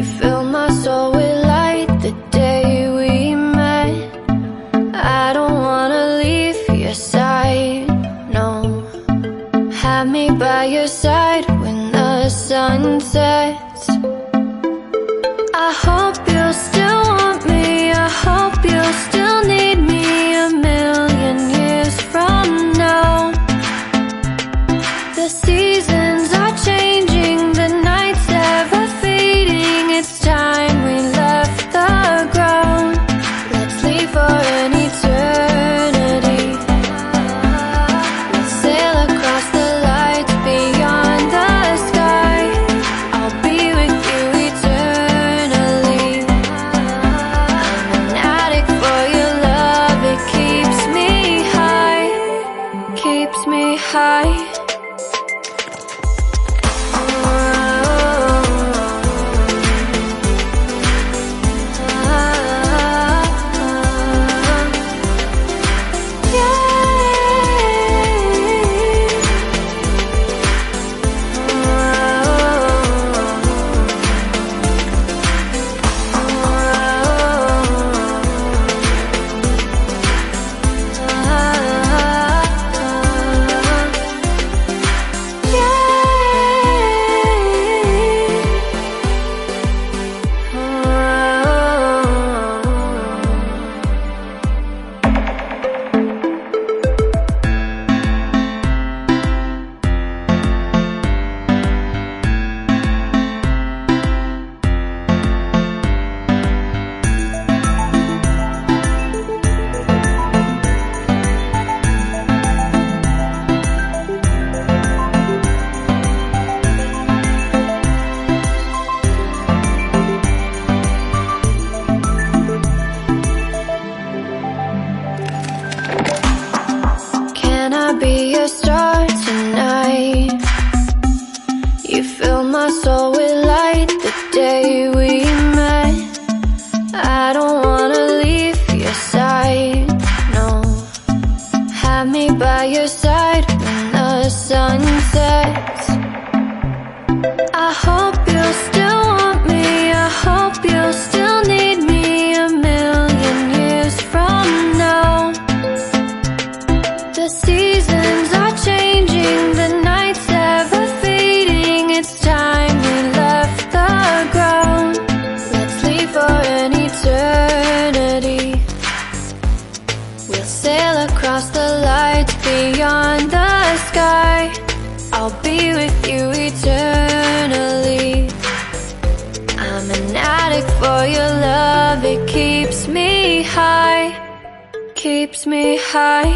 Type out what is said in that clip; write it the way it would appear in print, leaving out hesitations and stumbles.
You fill my soul with light the day we met. I don't wanna leave your side, no. Have me by your side when the sun sets. I hope you'll still want me, I hope you'll still need me a million years from now. The seasons are changing, the nights ever fading. It's time we left the ground. Let's leave for an eternity. We'll sail across the lights beyond the sky. I'll be with you eternally. I'm an addict for your love, it keeps me high, keeps me high. Be your star tonight. You fill my soul with light the day we met. I don't wanna leave your side, no. Have me by your side when the sun sets. I hope you'll still want me, I hope you'll still need me a million years from now. The seasons are changing, the nights ever fading. It's time we left the ground. Let's leave for an eternity. We'll sail across the lights beyond the sky. I'll be with you eternally. I'm an addict for your love, it keeps me high, keeps me high.